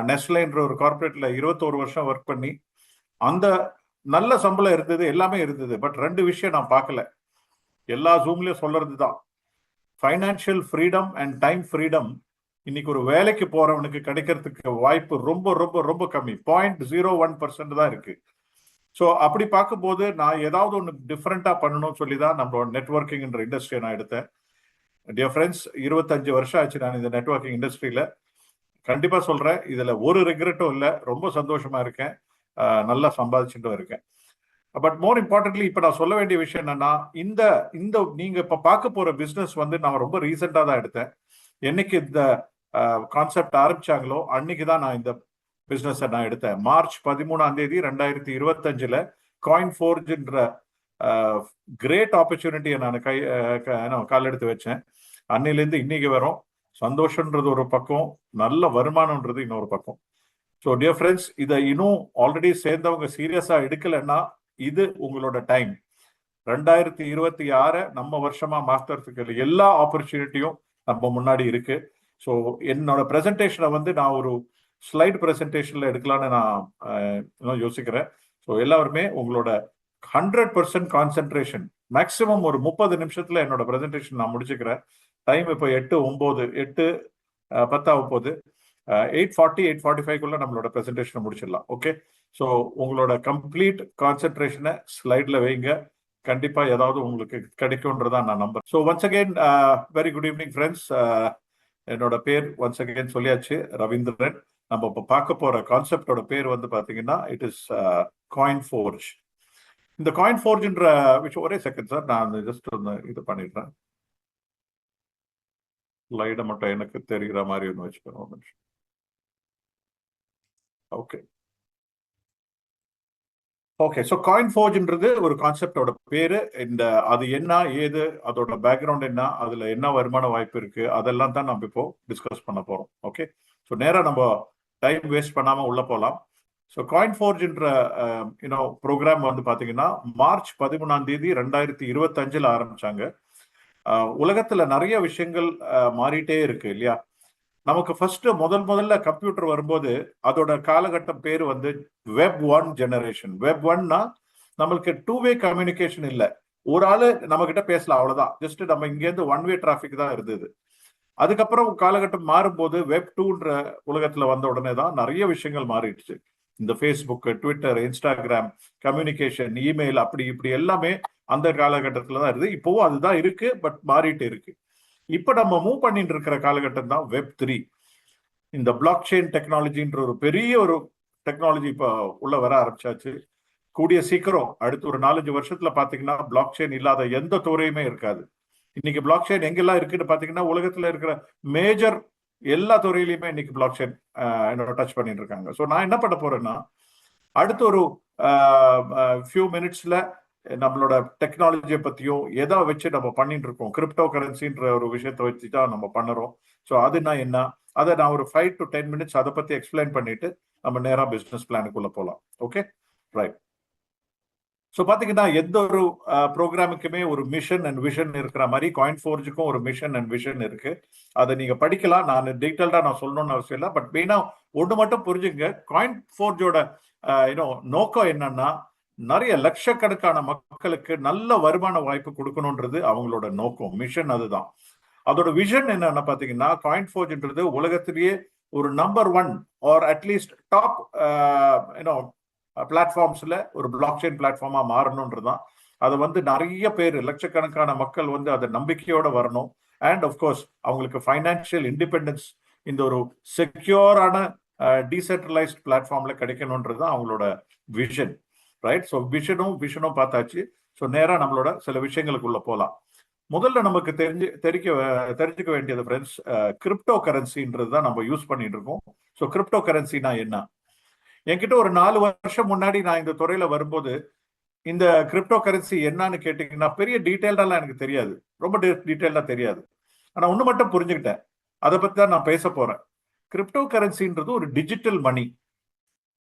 நெஸ்லேன்ற ஒரு கார்பரேட்ல 21 வருஷம் ஒர்க் பண்ணி அந்த நல்ல சம்பளம் இருந்தது, எல்லாமே இருந்தது. பட் 2 விஷயம் நான் பார்க்கல, எல்லா ஜூம்லயும் சொல்றது தான். Financial freedom and time freedom இன்னைக்கு ஒரு வேலைக்கு போறவனுக்கு கிடைக்கிறதுக்கு வாய்ப்பு ரொம்ப ரொம்ப ரொம்ப கம்மி. 0.01% தான் இருக்கு. ஸோ அப்படி பார்க்கும்போது நான் ஏதாவது ஒன்று டிஃப்ரெண்டா பண்ணணும்னு சொல்லி தான் நம்மளோட நெட்ஒர்க்கிங்ன்ற இண்டஸ்ட்ரியை நான் எடுத்தேன். டியர் ஃப்ரெண்ட்ஸ், 25 வருஷம் ஆச்சு நான் இந்த நெட்ஒர்க்கிங் இண்டஸ்ட்ரியில. கண்டிப்பா சொல்றேன், இதுல ஒரு ரிக்ரெட்டும் இல்லை, ரொம்ப சந்தோஷமா இருக்கேன், நல்லா சம்பாதிச்சுட்டும் இருக்கேன். பட் மோர் இம்பார்ட்டன்ட்லி இப்ப நான் சொல்ல வேண்டிய விஷயம் என்னன்னா, இந்த இந்த நீங்க இப்ப பார்க்க போற பிசினஸ் வந்து நான் ரொம்ப ரீசெண்டா தான் எடுத்தேன். என்னைக்கு இந்த கான்செப்ட் ஆரம்பிச்சாங்களோ அன்னைக்கு தான் நான் இந்த பிசினஸ் நான் எடுத்தேன். மார்ச் 13ஆம் தேதி 2025 காயின் ஃபோர்ஜ்ன்ற கிரேட் ஆப்பர்ச்சுனிட்டியை நான் கால் எடுத்து வச்சேன். அன்னையிலேருந்து இன்னைக்கு வரும். சந்தோஷன்றது ஒரு பக்கம், நல்ல வருமானம்ன்றது இன்னொரு பக்கம். ஸோ டியர் ஃப்ரெண்ட்ஸ், இதை இன்னும் ஆல்ரெடி சேர்ந்தவங்க சீரியஸா எடுக்கலைன்னா இது உங்களோட டைம். 2026 நம்ம வருஷமா மாத்துறதுக்கு எல்லா ஆப்பர்ச்சுனிட்டியும் நம்ம முன்னாடி இருக்கு. ஸோ என்னோட பிரசன்டேஷனை வந்து நான் ஒரு ஸ்லைட் பிரசன்டேஷன்ல எடுக்கலான்னு நான் யோசிக்கிறேன். ஸோ எல்லாருமே உங்களோட 100% கான்சென்ட்ரேஷன், மேக்சிமம் ஒரு 30 நிமிஷத்துல என்னோட பிரசன்டேஷன் நான் முடிச்சுக்கிறேன். டைம் இப்போ 8:10 ஆக போகுது. 8:40 8:45 நம்மளோட பிரசன்டேஷனை முடிச்சிடலாம். ஓகே, ஸோ உங்களோட கம்ப்ளீட் கான்சென்ட்ரேஷனை ஸ்லைட்ல வைங்க, கண்டிப்பா ஏதாவது உங்களுக்கு கிடைக்கும்ன்றதா நான் நம்புறேன். So once again very good evening friends. என்னோட பேர் ஒன்ஸ் அகெயின் சொல்லியாச்சு, ரவீந்திரன். நம்ம இப்போ பார்க்க போற கான்செப்டோட பேர் வந்து பாத்தீங்கன்னா இட் இஸ் காயின் ஃபோர்ஜ். இந்த காயின் ஃபோர்ஜ்ன்ற விஷயம், ஒரே செகண்ட் சார், நான் ஜஸ்ட் ஒன்று இது பண்ணிடுறேன். ஸ்லைடை மட்டும் எனக்கு தெரிகிற மாதிரி ஒன்று வச்சுக்கணும். ஓகே ஓகே ஸோ காயின் ஃபோர்ஜ்ன்றது ஒரு கான்செப்டோட பேரு. இந்த அது என்ன, ஏது, அதோட பேக்ரவுண்ட் என்ன, அதுல என்ன வருமான வாய்ப்பு இருக்கு, அதெல்லாம் தான் நம்ம இப்போ டிஸ்கஸ் பண்ண போறோம். ஓகே, ஸோ நேராக நம்ம டைம் வேஸ்ட் பண்ணாம உள்ள போகலாம். ஸோ காயின் ஃபோர்ஜ்ன்ற ப்ரோக்ராம் வந்து பாத்தீங்கன்னா மார்ச் 13ஆம் தேதி 2025 ஆரம்பிச்சாங்க. உலகத்துல நிறைய விஷயங்கள் மாறிட்டே இருக்கு இல்லையா? நமக்கு ஃபர்ஸ்ட் முதல்ல கம்ப்யூட்டர் வரும்போது அதோட காலகட்டம் பேர் வந்து வெப் 1 ஜெனரேஷன். வெப் 1னா நம்மளுக்கு 2-வே கம்யூனிகேஷன் இல்லை, ஒரு ஆளு நம்ம கிட்ட பேசலாம், அவ்வளவுதான். ஜஸ்ட் நம்ம இங்கேருந்து 1-வே டிராபிக் தான் இருந்தது. அதுக்கப்புறம் காலகட்டம் மாறும்போது வெப் 2ன்ற உலகத்துல வந்த உடனே தான் நிறைய விஷயங்கள் மாறிடுச்சு. இந்த Facebook, Twitter, Instagram, communication, email, அப்படி இப்படி எல்லாமே அந்த காலகட்டத்துல தான் இருக்கு. இப்போவும் அதுதான் இருக்கு, பட் மாறிட்டு இருக்கு. இப்ப நம்ம மூவ் பண்ணிட்டு இருக்கிற காலகட்டம் தான் வெப் 3. இந்த பிளாக் செயின் டெக்னாலஜின்ற ஒரு பெரிய ஒரு டெக்னாலஜி இப்போ உள்ள வர ஆரம்பிச்சாச்சு. கூடிய சீக்கிரம் அடுத்து ஒரு 4-5 வருஷத்துல பாத்தீங்கன்னா பிளாக் செயின் இல்லாத எந்த துறையுமே இருக்காது. இன்னைக்கு பிளாக் செயின் எங்கெல்லாம் இருக்குன்னு பாத்தீங்கன்னா உலகத்துல இருக்கிற மேஜர் எல்லா துறையிலுமே இன்னைக்கு பிளாக் செயின் டச் பண்ணிட்டு இருக்காங்க. ஸோ நான் என்ன பண்ண போறேன்னா, அடுத்த ஒரு ஃபியூ மினிட்ஸ்ல நம்மளோட டெக்னாலஜியை பத்தியும் எதை வச்சு நம்ம பண்ணிட்டு இருக்கோம், கிரிப்டோ கரன்சின்ற ஒரு விஷயத்தை வச்சு தான் நம்ம பண்ணுறோம். ஸோ அதுனா என்ன, அதை நான் ஒரு 5 to 10 minutes அதை பத்தி எக்ஸ்பிளைன் பண்ணிட்டு நம்ம நேராக பிசினஸ் பிளானுக்குள்ள போகலாம். Okay, right. ஸோ பார்த்தீங்கன்னா எந்த ஒரு ப்ரோக்ராமுக்குமே ஒரு மிஷன் அண்ட் விஷன் இருக்கிற மாதிரி காயின் ஃபோர்ஜுக்கும் ஒரு மிஷன் அண்ட் விஷன் இருக்கு. அதை நீங்க படிக்கலாம், நான் டீட்டெயில்டாக நான் சொல்லணும்னு அவசியம் இல்லை. பட் மெயினாக ஒன்று மட்டும் புரிஞ்சுங்க, காயின் ஃபோர்ஜோட நோக்கம் என்னன்னா, நிறைய லட்சக்கணக்கான மக்களுக்கு நல்ல வருமான வாய்ப்பு கொடுக்கணும்ன்றது அவங்களோட நோக்கம், மிஷன் அதுதான். அதோட விஷன் என்னன்னா பாத்தீங்கன்னா, காயின் ஃபோர்ஜ்ன்றது உலகத்திலேயே ஒரு நம்பர் 1 ஆர் அட்லீஸ்ட் டாப் பிளாட்ஃபார்ம்ஸ்ல ஒரு பிளாக் செயின் பிளாட்ஃபார்மா மாறணும்ன்றதுதான். அதை வந்து நிறைய பேர், லட்சக்கணக்கான மக்கள் வந்து அதை நம்பிக்கையோட வரணும். அண்ட் ஆஃப்கோர்ஸ் அவங்களுக்கு ஃபைனான்சியல் இண்டிபெண்டன்ஸ் இந்த ஒரு செக்யூரான டீசென்ட்ரலைஸ்ட் பிளாட்ஃபார்ம்ல கிடைக்கணும்ன்றது தான் அவங்களோட விஷன். ரைட். ஸோ விஷனும் பார்த்தாச்சு. ஸோ நேராக நம்மளோட சில விஷயங்களுக்குள்ள போகலாம். முதல்ல நமக்கு தெரிஞ்சுக்க வேண்டியது ஃப்ரெண்ட்ஸ், கிரிப்டோ கரன்சின்றது தான் நம்ம யூஸ் பண்ணிட்டு இருக்கோம். ஸோ கிரிப்டோ கரன்சினா என்ன? என்கிட்ட ஒரு 4 வருஷம் முன்னாடி நான் இந்த துறையில வரும்போது இந்த கிரிப்டோ கரன்சி என்னன்னு கேட்டீங்கன்னா பெரிய டீட்டெயில்டாலாம் எனக்கு தெரியாது, ரொம்ப டீட்டெயில்டா தெரியாது. ஆனா ஒண்ணு மட்டும் புரிஞ்சுக்கிட்டேன், அதை பத்தி தான் நான் பேச போறேன். கிரிப்டோ கரன்சின்றது ஒரு டிஜிட்டல் மணி.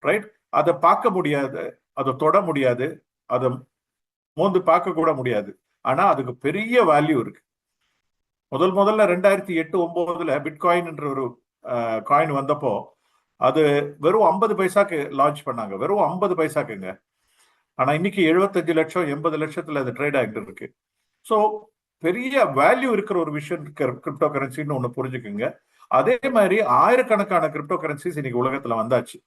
ரைட். அதை பார்க்க முடியாது, அதை தொட முடியாது, அதை மோந்து பார்க்க கூட முடியாது. ஆனா அதுக்கு பெரிய வேல்யூ இருக்கு. முதல்ல 2008-2009 பிட்காயின் என்ற ஒரு காயின் வந்தப்போ அது வெறும் 50 பைசாக்கு லான்ச் பண்ணாங்க, வெறும் 50 பைசாக்குங்க. ஆனா இன்னைக்கு 75 லட்சம் 80 லட்சத்துல அது ட்ரேட் ஆகிட்டு இருக்கு. ஸோ பெரிய வேல்யூ இருக்கிற ஒரு விஷயம் கிரிப்டோ கரன்சின்னு ஒண்ணு புரிஞ்சுக்குங்க. அதே மாதிரி ஆயிரக்கணக்கான கிரிப்டோ கரன்சிஸ் இன்னைக்கு உலகத்துல வந்தாச்சு.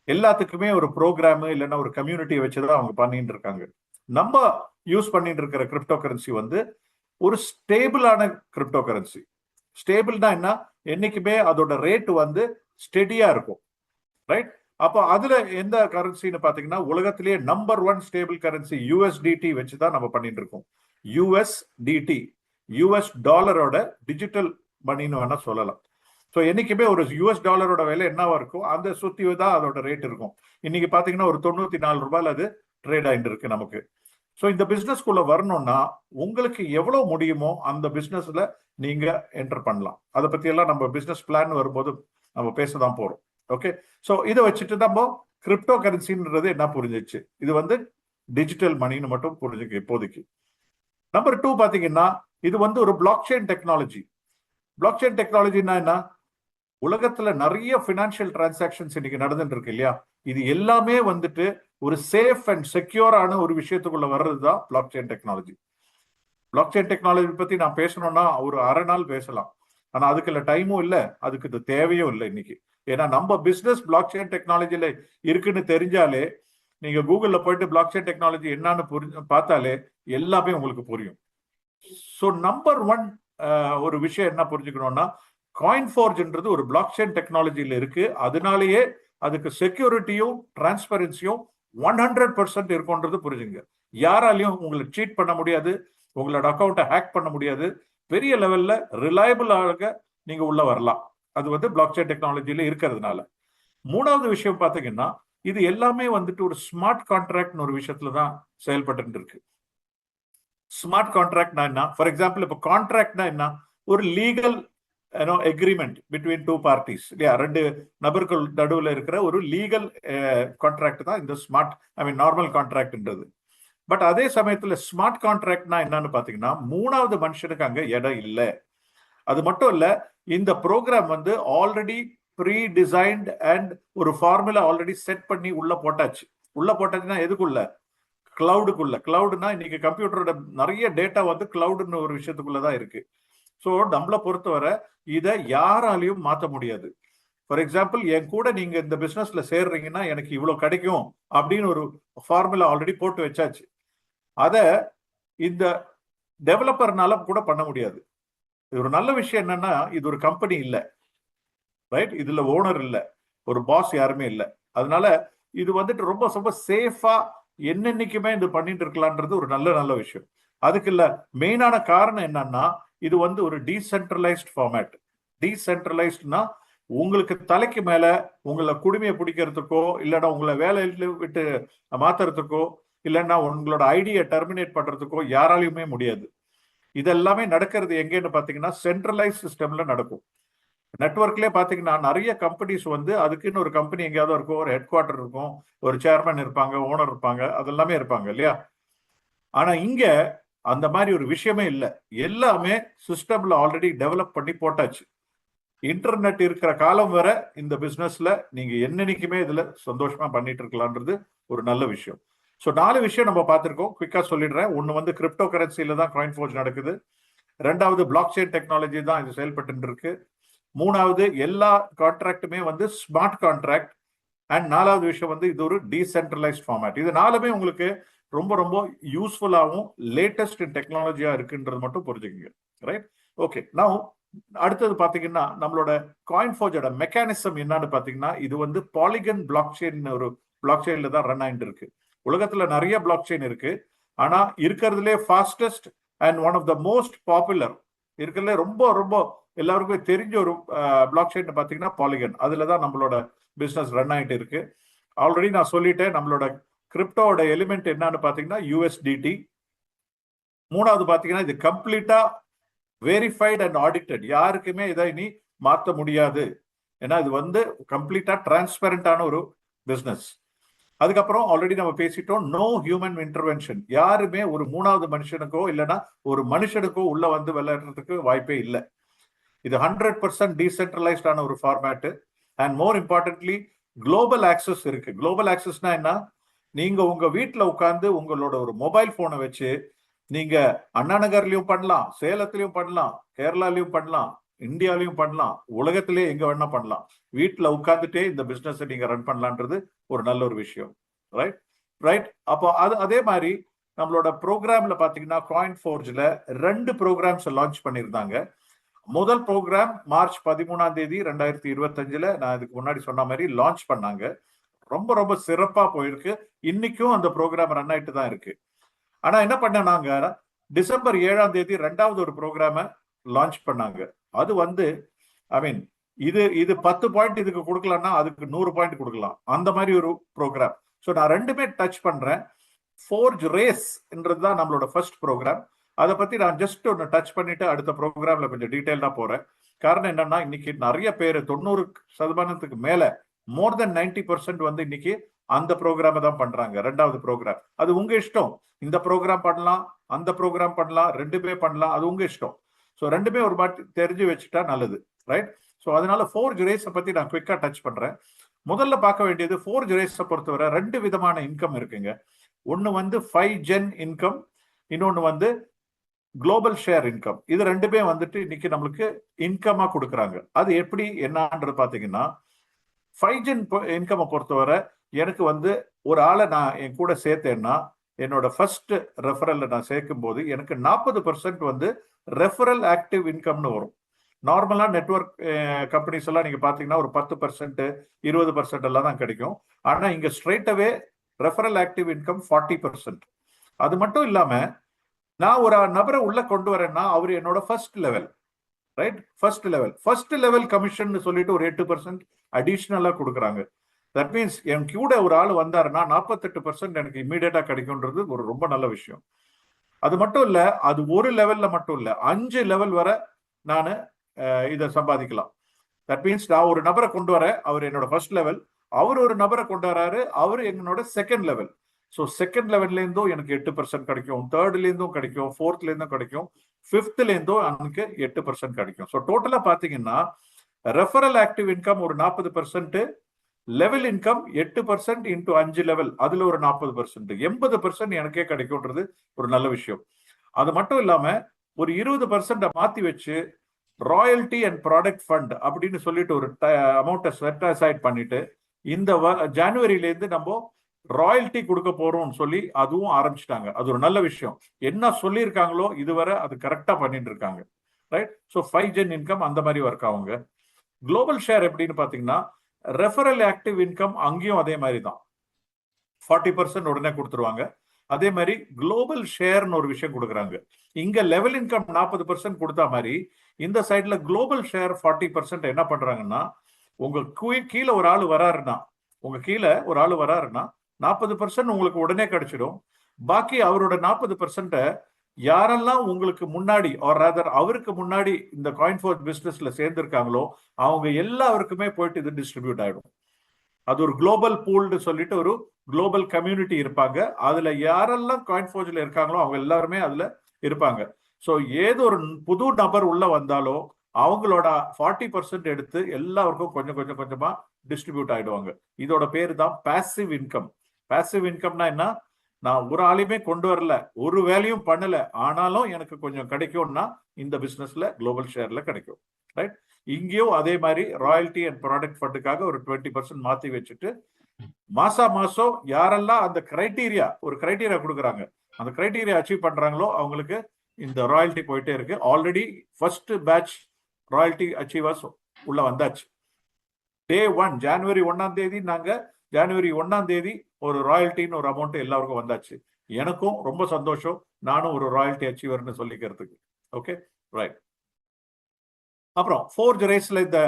எல்லாத்துக்குமே ஒரு ப்ரோக்ராம் இல்லைன்னா ஒரு கம்யூனிட்டியை வச்சுதான் அவங்க பண்ணிட்டு இருக்காங்க. நம்ம யூஸ் பண்ணிட்டு இருக்கிற கிரிப்டோ கரன்சி வந்து ஒரு ஸ்டேபிளான கிரிப்டோ கரன்சி. ஸ்டேபிள்னா என்ன, என்னைக்குமே அதோட ரேட் வந்து ஸ்டெடியா இருக்கும், ரைட்? அப்போ அதுல எந்த கரன்சின்னு பாத்தீங்கன்னா உலகத்திலேயே நம்பர் 1 ஸ்டேபிள் கரன்சி USDT வச்சுதான் நம்ம பண்ணிட்டு இருக்கோம். USDT, யூஎஸ் டாலரோட டிஜிட்டல் மணின்னு வேணா சொல்லலாம். ஸோ என்னைக்குமே ஒரு US டாலரோட விலை என்னவா இருக்கும் அந்த சுத்தி தான் அதோட ரேட் இருக்கும். இன்னைக்கு பாத்தீங்கன்னா ஒரு 94 ரூபாயில அது ட்ரேட் ஆகிட்டு இருக்கு நமக்கு. ஸோ இந்த பிசினஸ்குள்ள வரணும்னா உங்களுக்கு எவ்வளவு முடியுமோ அந்த பிசினஸ்ல நீங்க என்டர் பண்ணலாம். அதை பத்தி எல்லாம் நம்ம பிசினஸ் பிளான் வரும்போது நம்ம பேசதான் போறோம். ஓகே, ஸோ இதை வச்சுட்டு நம்ம கிரிப்டோ கரன்சின்றது என்ன புரிஞ்சிச்சு, இது வந்து டிஜிட்டல் மணின்னு மட்டும் புரிஞ்சுக்க இப்போதைக்கு. நம்பர் 2 பாத்தீங்கன்னா இது வந்து ஒரு block chain technology. Block chain டெக்னாலஜினா என்ன, உலகத்துல நிறைய பினான்சியல் டிரான்சாக்சன்ஸ் இன்னைக்கு நடந்துட்டு இருக்கு இல்லையா, இது எல்லாமே வந்துட்டு ஒரு சேஃப் அண்ட் செக்யூரான ஒரு விஷயத்துக்குள்ள வர்றதுதான் black chain technology. Block chain technology பத்தி நான் பேசணும்னா ஒரு அரை நாள் பேசலாம். ஆனா அதுக்குள்ள டைமும் இல்லை, அதுக்கு இது தேவையும் இல்லை இன்னைக்கு. ஏன்னா நம்ம பிசினஸ் பிளாக் செயின் டெக்னாலஜில இருக்குன்னு தெரிஞ்சாலே நீங்க கூகுள்ல போயிட்டு பிளாக் செயின் டெக்னாலஜி என்னன்னு பார்த்தாலே எல்லாமே உங்களுக்கு புரியும். ஸோ நம்பர் 1 ஒரு விஷயம் என்ன புரிஞ்சுக்கணும்னா, காயின்ஃபோர்ஜ்ன்றது ஒரு பிளாக் செயின் டெக்னாலஜியில இருக்கு. அதனாலேயே அதுக்கு செக்யூரிட்டியும் டிரான்ஸ்பரன்சியும் 100% இருக்கும்ன்றது புரிஞ்சுங்க. யாராலையும் உங்களை சீட் பண்ண முடியாது, உங்களோட அக்கௌண்ட்டை ஹேக் பண்ண முடியாது. பெரிய லெவல்ல ரிலையபிளாக நீங்க உள்ள வரலாம். அது வந்து பிளாக் செயின் டெக்னாலஜியில இருக்கிறதுனால. 3வது விஷயம் பாத்தீங்கன்னா இது எல்லாமே வந்துட்டு ஒரு ஸ்மார்ட் கான்ட்ராக்ட்னு ஒரு விஷயத்துல தான் செயல்பட்டு இருக்கு. ஸ்மார்ட் கான்ட்ராக்ட்னா என்ன, ஃபார் எக்ஸாம்பிள் இப்போ கான்ட்ராக்ட்னா என்ன, ஒரு லீகல் எக்ரிமெண்ட் பிட்வீன் 2 பார்ட்டிஸ் இல்லையா, 2 நபர்கள் நடுவில் இருக்கிற ஒரு லீகல் கான்ட்ராக்ட் தான் இந்த ஸ்மார்ட் நார்மல் கான்ட்ராக்ட்ன்றது. பட் அதே சமயத்துல ஸ்மார்ட் கான்ட்ராக்ட்னா என்னன்னு பாத்தீங்கன்னா 3வது மனுஷனுக்கு அங்க இடம் இல்லை. அது மட்டும் இல்ல, இந்த ப்ரோக்ராம் வந்து ஆல்ரெடி ப்ரீ டிசைன்ட் அண்ட் ஒரு ஃபார்முலா ஆல்ரெடி செட் பண்ணி உள்ள போட்டாச்சு. உள்ள போட்டாச்சுன்னா எதுக்குள்ள, கிளவுடுக்குள்ள. கிளவுட்னா இன்னைக்கு கம்ப்யூட்டரோட நிறைய டேட்டா வந்து கிளவுடுன்னு ஒரு விஷயத்துக்குள்ளதான் இருக்கு. ஸோ நம்மளை பொறுத்தவரை இதை யாராலையும் மாற்ற முடியாது. ஃபார் எக்ஸாம்பிள் என் கூட நீங்க இந்த பிசினஸ்ல சேர்றீங்கன்னா எனக்கு இவ்வளவு கிடைக்கும் அப்படின்னு ஒரு ஃபார்முலா ஆல்ரெடி போட்டு வச்சாச்சு. அத இந்த டெவலப்பர்னால கூட பண்ண முடியாது. இது ஒரு நல்ல விஷயம் என்னன்னா இது ஒரு கம்பெனி இல்ல, ரைட்? இதுல ஓனர் இல்ல, ஒரு பாஸ் யாருமே இல்ல. அதனால இது வந்துட்டு ரொம்ப ரொம்ப சேஃபா என்னன்னைக்குமே இது பண்ணிட்டு இருக்கலான்றது ஒரு நல்ல விஷயம். அதுக்கு இல்ல மெயினான காரணம் என்னன்னா இது வந்து ஒரு டீசென்ட்ரலைஸ்ட் ஃபார்மேட். டீசென்ட்ரலைஸ்ட்னா உங்களுக்கு தலைக்கு மேல உங்களை குடுமையை பிடிக்கிறதுக்கோ இல்லைன்னா உங்களை வேலையில விட்டு மாத்துறதுக்கோ இல்லைன்னா உங்களோட ஐடியை டெர்மினேட் பண்றதுக்கோ யாராலையுமே முடியாது. இதெல்லாமே நடக்கிறது எங்கன்னு பாத்தீங்கன்னா சென்ட்ரலைஸ் சிஸ்டம்ல நடக்கும். நெட்வொர்க்லேயே பாத்தீங்கன்னா நிறைய கம்பெனிஸ் வந்து அதுக்குன்னு ஒரு கம்பெனி எங்கேயாவது இருக்கும், ஒரு ஹெட் குவார்டர் இருக்கும், ஒரு சேர்மன் இருப்பாங்க, ஓனர் இருப்பாங்க, அதெல்லாமே இருப்பாங்க இல்லையா. ஆனா இங்க அந்த மாதிரி ஒரு விஷயமே இல்லை. எல்லாமே சிஸ்டம்ல ஆல்ரெடி டெவலப் பண்ணி போட்டாச்சு. இன்டர்நெட் இருக்கிற காலம் வரை இந்த பிசினஸ்ல நீங்க என்னன்னைக்குமே இதுல சந்தோஷமா பண்ணிட்டு இருக்கலாம்ன்றது ஒரு நல்ல விஷயம். ஸோ 4 விஷயம் நம்ம பார்த்திருக்கோம், குவிக்கா சொல்லிடுறேன். ஒன்னு வந்து கிரிப்டோ கரன்சில தான் காயின் ஃபோர்ஜ் நடக்குது. 2வது பிளாக் செயின் டெக்னாலஜி தான் இது செயல்பட்டு இருக்கு. 3வது எல்லா கான்ட்ராக்டுமே வந்து ஸ்மார்ட் கான்ட்ராக்ட். அண்ட் 4வது விஷயம் வந்து இது ஒரு டீசென்ட்ரலைஸ்ட் ஃபார்மேட். இது 4மே உங்களுக்கு ரொம்ப ரொம்ப யூஸ்ஃபுல்லாகவும் லேட்டஸ்ட் டெக்னாலஜியா இருக்குன்றது மட்டும் புரிஞ்சுக்கங்க, ரைட்? ஓகே, நான் அடுத்தது பாத்தீங்கன்னா நம்மளோட காயின் ஃபோர்ஜோட மெக்கானிசம் என்னன்னு பாத்தீங்கன்னா இது வந்து பாலிகன் பிளாக் செயின் ஒரு பிளாக் செயின்ல தான் ரன் ஆயிட்டு இருக்கு. உலகத்துல நிறைய பிளாக் செயின் இருக்கு, ஆனா இருக்கிறதுலே fastest and one of the most popular இருக்கிறதுல ரொம்ப ரொம்ப எல்லாருக்குமே தெரிஞ்ச ஒரு பிளாக் செயின் பாத்தீங்கன்னா பாலிகன். அதுலதான் நம்மளோட பிசினஸ் ரன் ஆயிட்டு இருக்கு. ஆல்ரெடி நான் சொல்லிட்டேன் நம்மளோட கிரிப்டோட எலிமெண்ட் என்னன்னு பாத்தீங்கன்னா USDT. 3வது பாத்தீங்கன்னா இது கம்ப்ளீட்டா வெரிஃபைட் அண்ட் ஆடிட்டட், யாருக்குமே இதை இனி மாற்ற முடியாது. ஏன்னா இது வந்து கம்ப்ளீட்டா டிரான்ஸ்பரண்டான ஒரு பிசினஸ். அதுக்கப்புறம் ஆல்ரெடி நம்ம பேசிட்டோம், நோ ஹியூமன் இன்டர்வென்ஷன். யாருமே ஒரு 3வது மனுஷனுக்கோ இல்லைன்னா ஒரு மனுஷனுக்கோ உள்ள வந்து விளையாடுறதுக்கு வாய்ப்பே இல்லை. இது 100% டீசென்ட்ரலைஸ்ட் ஆன ஒரு format. And more importantly global access இருக்கு. குளோபல் ஆக்சஸ்னா என்ன? நீங்க உங்க வீட்டுல உட்கார்ந்து உங்களோட ஒரு மொபைல் போனை வச்சு நீங்க அண்ணா நகர்லயும் பண்ணலாம், சேலத்திலயும் பண்ணலாம், கேரளாலையும் பண்ணலாம், இந்தியாலையும் பண்ணலாம், உலகத்திலேயே எங்க வேணா பண்ணலாம். வீட்டுல உட்கார்ந்துட்டே இந்த பிசினஸ் நீங்க ரன் பண்ணலான்றது ஒரு நல்ல ஒரு விஷயம். ரைட் ரைட் அப்போ அதே மாதிரி நம்மளோட ப்ரோக்ராம்ல பாத்தீங்கன்னா காயின் ஃபோர்ஜ்ல 2 ப்ரோக்ராம்ஸ் லான்ச் பண்ணியிருந்தாங்க. முதல் ப்ரோக்ராம் மார்ச் 13ஆம் தேதி 2025 நான் இதுக்கு முன்னாடி சொன்ன மாதிரி லான்ச் பண்ணாங்க. ரொம்ப ரொம்ப சிறப்பா போயிருக்கு. இன்னைக்கும் அந்த ப்ரோக்ராம் ரன் ஆயிட்டு தான் இருக்கு. ஆனா என்ன பண்ணாங்க, டிசம்பர் 7ஆம் தேதி 2வது ஒரு ப்ரோக்ராம லான்ச் பண்ணாங்க. அது வந்து ஐ மீன் இது 10 பாயிண்ட் இதுக்கு கொடுக்கலன்னா அதுக்கு 100 பாயிண்ட் கொடுக்கலாம், அந்த மாதிரி ஒரு ப்ரோக்ராம். ஸோ நான் ரெண்டுமே டச் பண்றேன். ஃபோர்ஜ் ரேஸ் என்றதுதான் நம்மளோட ஃபர்ஸ்ட் ப்ரோக்ராம். அதை பத்தி நான் ஜஸ்ட் ஒன்று டச் பண்ணிட்டு அடுத்த ப்ரோக்ராம்ல கொஞ்சம் டீட்டெயில்டா போறேன். காரணம் என்னன்னா, இன்னைக்கு நிறைய பேர் 90% மேல மோர் தென் 90% வந்து இன்னைக்கு அந்த ப்ரோக்ராம் தான் பண்றாங்க. 2வது ப்ரோக்ராம் அது உங்க இஷ்டம். இந்த ப்ரோக்ராம் பண்ணலாம், அந்த ப்ரோக்ராம் பண்ணலாம், ரெண்டுமே பண்ணலாம், அது உங்க இஷ்டம். ஸோ ரெண்டுமே ஒரு மாட்டி தெரிஞ்சு வச்சுட்டா நல்லது. ரைட். ஸோ அதனால ஃபோர்ஜ் ரேஸை பத்தி நான் குவிக்கா டச் பண்றேன். முதல்ல பார்க்க வேண்டியது ஃபோர்ஜ் ரேஸை பொறுத்தவரை 2 விதமான இன்கம் இருக்குங்க. ஒன்னு வந்து 5 ஜென் இன்கம், இன்னொன்னு வந்து குளோபல் ஷேர் இன்கம். இது ரெண்டுமே வந்துட்டு இன்னைக்கு நம்மளுக்கு இன்கமா கொடுக்குறாங்க. அது எப்படி என்னன்றது பாத்தீங்கன்னா, 5 ஜென் இன்கம் பொறுத்தவரை எனக்கு வந்து ஒரு ஆளை நான் என் கூட சேர்த்தேன்னா, என்னோட ஃபர்ஸ்ட் ரெஃபரல்ல நான் சேர்க்கும் போது எனக்கு 40% வந்து ரெஃபரல் ஆக்டிவ் இன்கம்னு வரும். நார்மலா நெட்வொர்க் கம்பெனிஸ் எல்லாம் நீங்க பாத்தீங்கன்னா ஒரு 10%, 20% எல்லாம் தான் கிடைக்கும். ஆனா இங்க ஸ்ட்ரெயிட்டாவே ரெஃபரல் ஆக்டிவ் இன்கம் 40%. அது மட்டும் இல்லாம நான் ஒரு நபரை உள்ள கொண்டு வரேன்னா அவர் என்னோட first level. Right. First level commission சொல்லிட்டு ஒரு 8% அடிஷனலா கொடுக்குறாங்க. தட் மீன்ஸ் என் கூட ஒரு ஆள் வந்தாருன்னா 48% எனக்கு இம்மீடியட்டா கிடைக்கும்ன்றது ஒரு ரொம்ப நல்ல விஷயம். அது மட்டும் இல்ல, அது ஒரு லெவல்ல மட்டும் இல்ல, 5 லெவல் வரை நான் இதை சம்பாதிக்கலாம். தட் மீன்ஸ் நான் ஒரு நபரை கொண்டு வரேன், அவர் என்னோட ஃபர்ஸ்ட் லெவல், அவர் ஒரு நபரை கொண்டு வராரு, அவர் என்னோட செகண்ட் லெவல். ஸோ செகண்ட் லெவல்ல இருந்தும் எனக்கு 8% கிடைக்கும், தேர்ட்ல இருந்தும் கிடைக்கும், ஃபோர்த்ல இருந்தும் கிடைக்கும், ஃபிஃப்த்ல இருந்தும் எனக்கு 8% கிடைக்கும். ஸோ டோட்டலா பாத்தீங்கன்னா ரெஃபரல் ஆக்டிவ் இன்கம் ஒரு 40%, லெவல் இன்கம் 8% இன்டூ 5 லெவல், அதுல ஒரு 40%, 80% எனக்கே கிடைக்கும்ன்றது ஒரு நல்ல விஷயம். அது மட்டும் இல்லாம ஒரு 20% மாத்தி வச்சு ராயல்டி அண்ட் ப்ராடக்ட் ஃபண்ட் அப்படின்னு சொல்லிட்டு ஒரு அமௌண்ட்டை செட் அசைட் பண்ணிட்டு இந்த ஜனவரியில இருந்து நம்ம ராயல்டி கொடுக்க போறோம்னு சொல்லி அதுவும் ஆரம்பிச்சிட்டாங்க. அது ஒரு நல்ல விஷயம். என்ன சொல்லியிருக்காங்களோ இதுவரை அது கரெக்டா பண்ணிட்டு இருக்காங்க. ரைட். ஸோ 5 ஜென் இன்கம் அந்த மாதிரி ஒர்க் ஆகுங்க. குளோபல் ஷேர் எப்படின்னு பாத்தீங்கன்னா, ரெஃபரல் ஆக்டிவ் இன்கம் அங்கேயும் அதே மாதிரி தான் 40% உடனே கொடுத்துருவாங்க. அதே மாதிரி குளோபல் ஷேர்னு ஒரு விஷயம் கொடுக்குறாங்க. இங்க லெவல் இன்கம் 40% கொடுத்தா மாதிரி இந்த சைட்ல குளோபல் ஷேர் 40% என்ன பண்றாங்கன்னா, உங்க கீழே ஒரு ஆள் வராருன்னா, 40% உங்களுக்கு உடனே கிடைச்சிடும். பாக்கி அவரோட 40% யாரெல்லாம் உங்களுக்கு முன்னாடி அவருக்கு முன்னாடி இந்த காயின் ஃபோர்ஜ் பிசினஸ்ல சேர்ந்திருக்காங்களோ அவங்க எல்லாருக்குமே போயிட்டு இது டிஸ்ட்ரிபியூட் ஆயிடும். அது ஒரு குளோபல் பூல்டு சொல்லிட்டு ஒரு குளோபல் கம்யூனிட்டி இருப்பாங்க. அதுல யாரெல்லாம் காயின் ஃபோர்ஜ்ல இருக்காங்களோ அவங்க எல்லாருமே அதுல இருப்பாங்க. ஸோ ஏதோ ஒரு புது நபர் உள்ள வந்தாலோ அவங்களோட 40% எடுத்து எல்லாருக்கும் கொஞ்சம் கொஞ்சம் கொஞ்சமா டிஸ்ட்ரிபியூட் ஆயிடுவாங்க. இதோட பேரு தான் பாசிவ் இன்கம். பாசிவ் இன்கம்னா என்ன? நான் ஒரு ஆளையுமே கொண்டு வரல, ஒரு வேலையும் பண்ணல, ஆனாலும் எனக்கு கொஞ்சம் கிடைக்கும்னா இந்த பிசினஸ்ல குளோபல் ஷேர்ல கிடைக்கும். ரைட். இங்கேயும் அதே மாதிரி ராயல்டி அண்ட் ப்ராடக்ட் ஃபண்டுக்காக ஒரு 20% மாத்தி வச்சுட்டு மாசம் யாரெல்லாம் அந்த கிரைட்டீரியா கொடுக்குறாங்க, அந்த கிரைட்டீரியா அச்சீவ் பண்றாங்களோ அவங்களுக்கு இந்த ராயல்டி போயிட்டே இருக்கு. Already first batch royalty achievers உள்ள வந்தாச்சு. டே 1 ஜனவரி 1ஆம் தேதி ஜனவரி 1ஆம் தேதி ஒரு ராயல்டின்னு ஒரு அமௌண்ட் எல்லாருக்கும் வந்தாச்சு. எனக்கும் ரொம்ப சந்தோஷம், நானும் ஒரு ராயல்டி அச்சீவர்னு சொல்லிக்கிறதுக்கு. ஓகே. ரைட். அப்புறம் ஃபோர்ஜ் ரேஸ்ல இந்த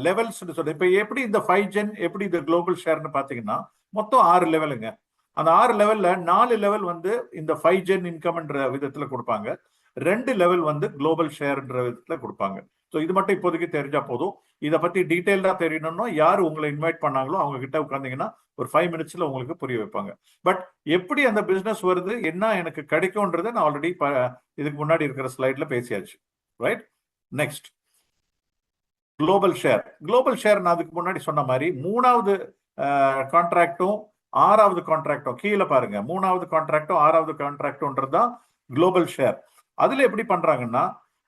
லெவல்ஸ் சொல்ல இப்ப எப்படி இந்த 5 ஜென் எப்படி இந்த குளோபல் ஷேர்னு பாத்தீங்கன்னா மொத்தம் 6 லெவலுங்க. அந்த 6 லெவல்ல 4 லெவல் வந்து இந்த 5 ஜென் இன்கம்ன்ற விதத்துல கொடுப்பாங்க, 2 லெவல் வந்து குளோபல் ஷேர்ன்ற விதத்துல கொடுப்பாங்க. ஸோ இது மட்டும் இப்போதைக்கு தெரிஞ்சா போதும். இதை பத்தி டீட்டெயில்டா தெரியணும்னா யாரு உங்களை இன்வைட் பண்ணாங்களோ அவங்க கிட்ட உட்காந்தீங்கன்னா ஒரு 5 மினிட்ஸ்ல உங்களுக்கு புரிய வைப்பாங்க. பட் எப்படி அந்த பிசினஸ் வருது, என்ன எனக்கு கிடைக்கும்ன்றதை நான் ஆல்ரெடி இதுக்கு முன்னாடி இருக்கிற ஸ்லைட்ல பேசியாச்சு. ரைட். நெக்ஸ்ட் குளோபல் ஷேர் நான் அதுக்கு முன்னாடி சொன்ன மாதிரி மூணாவது கான்ட்ராக்டும் ஆறாவது கான்ட்ராக்டும் கீழே பாருங்க, மூணாவது கான்ட்ராக்டும் ஆறாவது கான்ட்ராக்டும்ன்றது தான் குளோபல் ஷேர். அதுல எப்படி பண்றாங்கன்னா,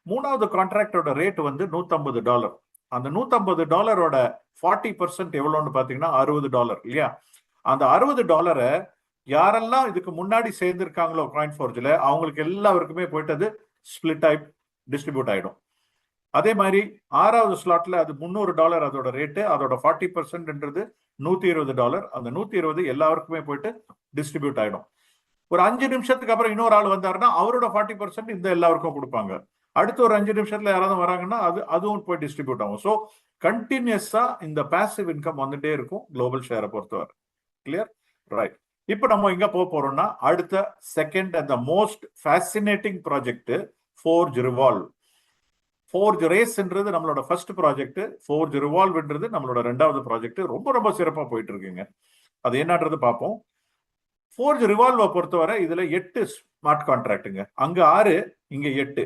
மூணாவது கான்ட்ராக்டோட ரேட் வந்து $150. அந்த $150 40% எவ்வளோன்னு பாத்தீங்கன்னா $60 இல்லையா? அந்த $60 யாரெல்லாம் இதுக்கு முன்னாடி சேர்ந்திருக்காங்களோ காயின் ஃபோர்ஜ்ல அவங்களுக்கு எல்லாருக்குமே போயிட்டு அது ஸ்பிளிட் ஆகி டிஸ்ட்ரிபியூட் ஆயிடும். அதே மாதிரி ஆறாவது ஸ்லாட்ல அது $300 அதோட ரேட்டு, அதோட 40%ன்றது $120. அந்த 120 எல்லாருக்குமே போயிட்டு டிஸ்ட்ரிபியூட் ஆயிடும். ஒரு 5 நிமிஷத்துக்கு அப்புறம் இன்னொரு ஆள் வந்தாருன்னா அவரோட 40% இந்த எல்லாருக்கும் கொடுப்பாங்க. அடுத்து ஒரு 5 நிமிஷத்துல யாராவது வராங்கன்னா அதுவும் போய் டிஸ்ட்ரிபியூட் ஆகும். ஸோ கண்டினியூஸா இந்த பாசிவ் இன்கம் வந்துட்டே இருக்கும் குளோபல் ஷேரை பொறுத்தவரை. கிளியர்? ரைட். இப்போ நம்ம எங்க போறோம்னா அடுத்த second and the most fascinating project forge revolve. Forge ரேஸ்ன்றது நம்மளோட ஃபர்ஸ்ட் ப்ராஜெக்ட், ஃபோர்ஜ் ரிவால்வ்ன்றது நம்மளோட ரெண்டாவது ப்ராஜெக்ட். ரொம்ப ரொம்ப சிறப்பா போயிட்டு இருக்குங்க. அது என்னன்றது பார்ப்போம். ஃபோர்ஜ் ரிவால்வை பொறுத்தவரை இதுல 8 ஸ்மார்ட் கான்ட்ராக்டுங்க. அங்க 6, இங்க 8.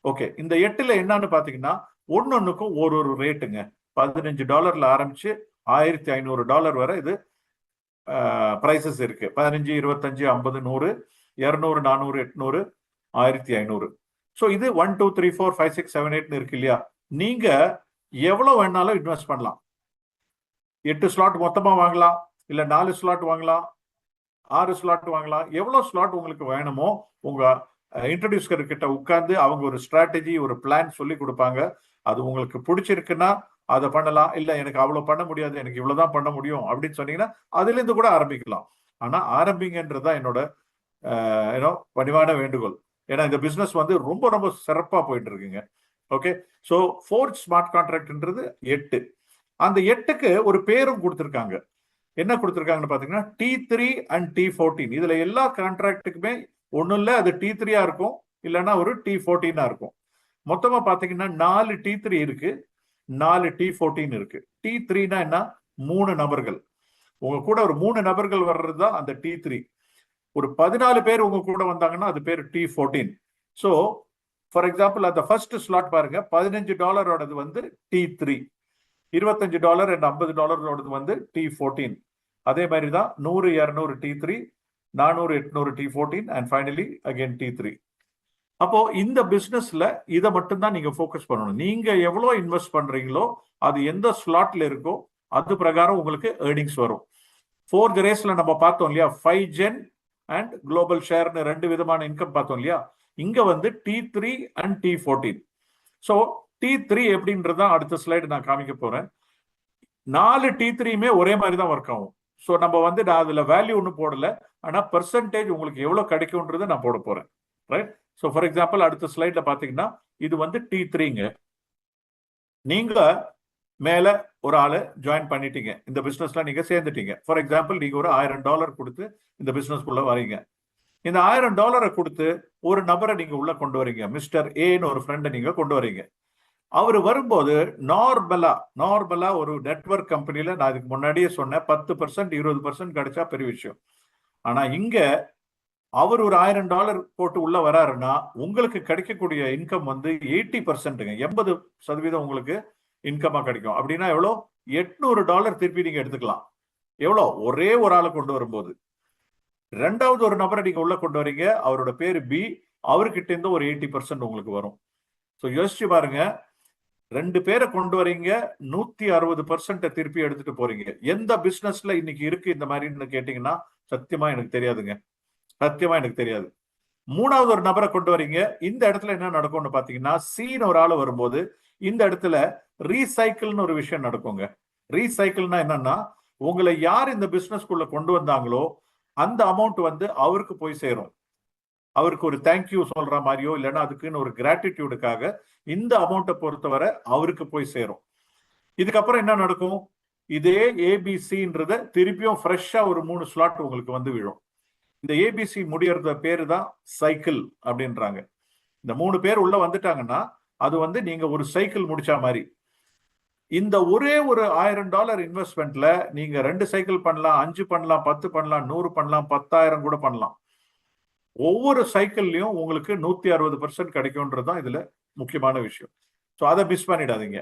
ஓகே, இந்த 8ல என்னன்னு பாத்தீங்கன்னா ஒன்னொன்னுக்கும் ஒரு ரேட்டுங்க. $15 ஆரம்பிச்சு $1500 வரை இது பிரைசஸ் இருக்கு. 15, 25, 50, 100, 200, 400, 800, 1500. ஸோ இது 1, 2, 3, 4, 5, 6, 7, 8 இருக்கு இல்லையா? நீங்க எவ்வளவு வேணாலும் இன்வெஸ்ட் பண்ணலாம். 8 ஸ்லாட் மொத்தமா வாங்கலாம், இல்ல 4 ஸ்லாட் வாங்கலாம், 6 ஸ்லாட் வாங்கலாம். எவ்வளவு ஸ்லாட் உங்களுக்கு வேணுமோ உங்க இன்ட்ரடியூசர் கிட்ட உட்கார்ந்து அவங்க ஒரு ஸ்ட்ராட்டஜி, ஒரு பிளான் சொல்லி கொடுப்பாங்க. அது உங்களுக்கு பிடிச்சிருக்குன்னா அதை பண்ணலாம். இல்ல எனக்கு அவ்வளவு பண்ண முடியாது, எனக்கு இவ்வளவுதான் பண்ண முடியும் அப்படின்னு சொன்னீங்கன்னா அதுல இருந்து கூட ஆரம்பிக்கலாம். ஆனா ஆரம்பிங்கன்றதுதான் என்னோட பணிவான வேண்டுகோள். ஏன்னா இந்த பிசினஸ் வந்து ரொம்ப ரொம்ப சிறப்பா போயிட்டு இருக்குங்க. ஓகே, ஸோ ஃபோர்ஜ் ஸ்மார்ட் கான்ட்ராக்ட்ன்றது 8. அந்த 8க்கு ஒரு பேரும் கொடுத்துருக்காங்க. என்ன கொடுத்துருக்காங்கன்னு பாத்தீங்கன்னா T3 and T14. இதுல எல்லா கான்ட்ராக்டுக்குமே ஒன்னும் இல்ல, அது T3 இருக்கும், இல்லைன்னா ஒரு T14 இருக்கும். மொத்தமா பாத்தீங்கன்னா 4 T3 இருக்கு, 4 T14 இருக்கு. T3னா என்ன? 3 நபர்கள். உங்க கூட ஒரு 3 நபர்கள் வர்றதுதான் அந்த T3. ஒரு 14 பேர் உங்க கூட வந்தாங்கன்னா அது பேர் T14. ஸோ ஃபார் எக்ஸாம்பிள் அந்த ஃபர்ஸ்ட் ஸ்லாட் பாருங்க, $15 வந்து T3, $25 and $50 வந்து T14. அதே மாதிரி தான் 100, 200 T3, 400, 800 T14 and finally again T3. அப்போ இந்த பிசினஸ்ல இதை மட்டும்தான் நீங்க ஃபோக்கஸ் பண்ணணும். நீங்க எவ்வளவு இன்வெஸ்ட் பண்றீங்களோ அது எந்த ஸ்லாட்ல இருக்கோ அது பிரகாரம் உங்களுக்கு ஏர்னிங்ஸ் வரும். ஃபோர்த் ரேஸ்ல நம்ம பார்த்தோம் இல்லையா, 5Gen அண்ட் குளோபல் ஷேர்னு 2 விதமான இன்கம் பார்த்தோம் இல்லையா. இங்க வந்து T3 and T14. So T3 எப்படின்றதான் அடுத்த ஸ்லைடு நான் காமிக்க போறேன். 4 T3யுமே ஒரே மாதிரி தான் ஒர்க் ஆகும். ஸோ நம்ம வந்து நான் அதுல வேல்யூ ஒன்றும் போடல, ஆனா பெர்சன்டேஜ் உங்களுக்கு எவ்வளவு கிடைக்கும்ன்றதை நான் போட போறேன். ரைட். ஸோ ஃபார் எக்ஸாம்பிள் அடுத்த ஸ்லைட்ல பாத்தீங்கன்னா இது வந்து T3ங்க. நீங்க மேல ஒரு ஆளு ஜாயின் பண்ணிட்டீங்க, இந்த பிசினஸ்ல நீங்க சேர்ந்துட்டீங்க. ஃபார் எக்ஸாம்பிள் நீங்க ஒரு $1000 கொடுத்து இந்த பிசினஸ்க்குள்ள வரீங்க. இந்த $1000 கொடுத்து ஒரு நபரை நீங்க உள்ள கொண்டு வரீங்க, மிஸ்டர் ஏன்னு ஒரு ஃப்ரெண்டை நீங்க கொண்டு வரீங்க. அவர் வரும்போது நார்மலா ஒரு நெட்வொர்க் கம்பெனில நான் இதுக்கு முன்னாடியே சொன்னேன் 10%, 20% கிடைச்சா பெரிய விஷயம். ஆனா இங்க அவர் ஒரு $1000 போட்டு உள்ள வராருன்னா உங்களுக்கு கிடைக்கக்கூடிய இன்கம் வந்து 80%ங்க, 80% உங்களுக்கு இன்கமா கிடைக்கும். அப்படின்னா எவ்வளோ? $800 திருப்பி நீங்க எடுத்துக்கலாம். எவ்வளோ? ஒரே ஒரு ஆளை கொண்டு வரும்போது. ரெண்டாவது ஒரு நபரை நீங்க உள்ள கொண்டு வரீங்க, அவரோட பேரு பி, அவர்கிட்ட இருந்து ஒரு 80% உங்களுக்கு வரும். ஸோ யோசிச்சு பாருங்க, 2 பேரை கொண்டு வரீங்க, 160% திருப்பி எடுத்துட்டு போறீங்க. எந்த பிசினஸ்ல இன்னைக்கு இருக்கு இந்த மாதிரின்னு கேட்டீங்கன்னா சத்தியமா எனக்கு தெரியாதுங்க, சத்தியமா எனக்கு தெரியாது. மூணாவது ஒரு நபரை கொண்டு வரீங்க, இந்த இடத்துல என்ன நடக்கும்னு பாத்தீங்கன்னா சீன் ஒரு ஆள் வரும்போது இந்த இடத்துல ரீசைக்கிள்னு ஒரு விஷயம் நடக்குங்க. ரீசைக்கிள்னா என்னன்னா, உங்களை யார் இந்த பிசினஸ்க்குள்ள கொண்டு வந்தாங்களோ அந்த அமௌண்ட் வந்து அவருக்கு போய் சேரும். அவருக்கு ஒரு தேங்க்யூ சொல்ற மாதிரியோ இல்லைன்னா அதுக்குன்னு ஒரு கிராட்டிடியூடுக்காக இந்த அமௌண்ட்டை பொறுத்தவரை அவருக்கு போய் சேரும். இதுக்கப்புறம் என்ன நடக்கும்? இதே ஏபிசின்றத திருப்பியும் ஃப்ரெஷ்ஷா ஒரு 3 ஸ்லாட் உங்களுக்கு வந்து விழும். இந்த ஏபிசி முடியறத பேரு தான் சைக்கிள் அப்படின்றாங்க. இந்த 3 பேர் உள்ள வந்துட்டாங்கன்னா அது வந்து நீங்க ஒரு சைக்கிள் முடிச்சா மாதிரி. இந்த ஒரே ஒரு $1000 இன்வெஸ்ட்மெண்ட்ல நீங்க 2 சைக்கிள் பண்ணலாம், 5 பண்ணலாம், 10 பண்ணலாம், 100 பண்ணலாம், 10,000 கூட பண்ணலாம். ஒவ்வொரு சைக்கிள்லயும் உங்களுக்கு 160% கிடைக்கும்ன்றதுதான் இதுல முக்கியமான விஷயம். ஸோ அதை மிஸ் பண்ணிடாதீங்க.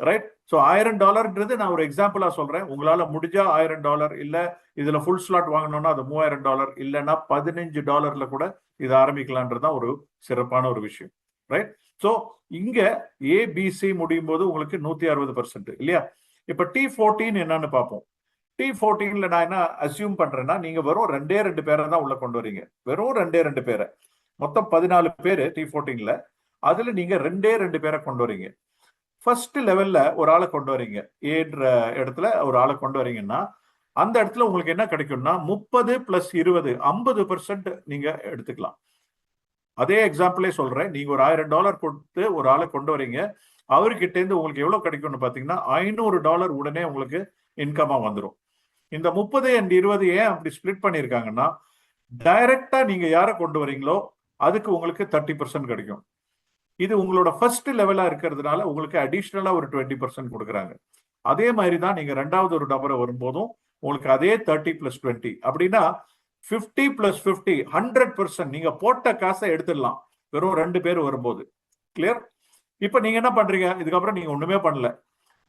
ரைட்? ஸோ $1000 நான் ஒரு எக்ஸாம்பிளா சொல்றேன். உங்களால முடிஞ்சா $1000, இல்ல இதுல ஃபுல் ஸ்லாட் வாங்கணும்னா அது $3000, இல்லைன்னா $15 கூட இது ஆரம்பிக்கலான்றதுதான் ஒரு சிறப்பான ஒரு விஷயம். ரைட்? ஸோ இங்க ஏபிசி முடியும் போது உங்களுக்கு 160% இல்லையா? இப்ப T14 என்னன்னு பார்ப்போம். T14ல நான் என்ன அசியூம் பண்றேன்னா, நீங்க வெறும் 2 பேரை தான் உள்ள கொண்டு வரீங்க. வெறும் 2 பேரை. மொத்தம் 14 பேரு T14ல. அதுல நீங்க 2 பேரை கொண்டு வரீங்க. ஃபர்ஸ்ட் லெவல்ல ஒரு ஆளை கொண்டு வரீங்க. ஏன்ற இடத்துல ஒரு ஆளை கொண்டு வரீங்கன்னா, அந்த இடத்துல உங்களுக்கு என்ன கிடைக்கும்னா 30 + 20 50% நீங்க எடுத்துக்கலாம். அதே எக்ஸாம்பிளே சொல்றேன். நீங்க ஒரு $1000 கொடுத்து ஒரு ஆளை கொண்டு வரீங்க. அவர்கிட்ட இருந்து உங்களுக்கு எவ்வளவு கிடைக்கும்னு பாத்தீங்கன்னா $500 உடனே உங்களுக்கு இன்கமா வந்துடும். இந்த 30 and 20 ஏன் அப்படி ஸ்பிளிட் பண்ணிருக்காங்கன்னா, டைரக்டா நீங்க யாரை கொண்டு வரீங்களோ அதுக்கு உங்களுக்கு 30% கிடைக்கும். இது உங்களோட ஃபர்ஸ்ட் லெவலா இருக்கிறதுனால உங்களுக்கு அடிஷனலா ஒரு 20% கொடுக்குறாங்க. அதே மாதிரி தான் நீங்க ரெண்டாவது ஒரு நபரை வரும்போதும் உங்களுக்கு அதே 30 + 20 அப்படின்னா 50 + 50 100% நீங்க போட்ட காசை எடுத்துடலாம் வெறும் 2 பேர் வரும்போது. கிளியர்? இப்ப நீங்க என்ன பண்றீங்க? இதுக்கப்புறம் நீங்க ஒண்ணுமே பண்ணல.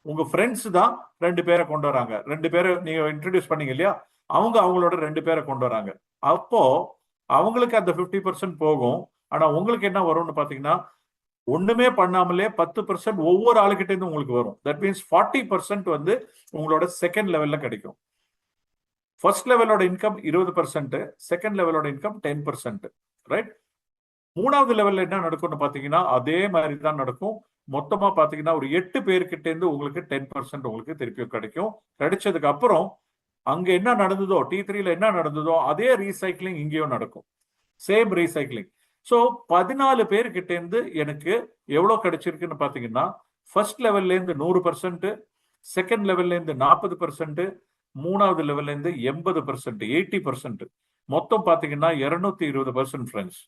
உங்க ஃப்ரெண்ட்ஸ் தான் 2 பேரை கொண்டு வராங்க. 2 பேரை நீங்க இன்ட்ரடியூஸ் பண்ணீங்க இல்லையா? அவங்க அவங்களோட 2 பேரை கொண்டு வராங்க. அப்போ அவங்களுக்கு அந்த 50% போகும். ஆனா உங்களுக்கு என்ன வரும்னு பாத்தீங்கன்னா, ஒண்ணுமே பண்ணாமலே 10% ஒவ்வொரு ஆளுகிட்ட இருந்து உங்களுக்கு வரும். தட் மீன்ஸ் 40% வந்து உங்களோட செகண்ட் லெவல்ல கிடைக்கும். ஃபர்ஸ்ட் லெவலோட இன்கம் 20%, செகண்ட் லெவலோட இன்கம் 10%. ரைட்? மூணாவது லெவல்ல என்ன நடக்கும்னு பாத்தீங்கன்னா அதே மாதிரி தான் நடக்கும். மொத்தமா பாத்தீங்கன்னா ஒரு 8 பேர்கிட்ட இருந்து உங்களுக்கு 10% உங்களுக்கு திருப்பி கிடைக்கும். கிடைச்சதுக்கு அப்புறம் அங்க என்ன நடந்ததோ T3ல என்ன நடந்ததோ அதே ரீசைக்ளிங் இங்கேயும் நடக்கும். Same recycling. ஸோ 14 பேர்கிட்ட இருந்து எனக்கு எவ்வளவு கிடைச்சிருக்குன்னு பாத்தீங்கன்னா, ஃபர்ஸ்ட் லெவல்ல இருந்து 100%, செகண்ட் லெவல்ல இருந்து 40%, மூணாவது லெவல்ல இருந்து 80%, 80%. மொத்தம் பாத்தீங்கன்னா 220% ஃப்ரெண்ட்ஸ்.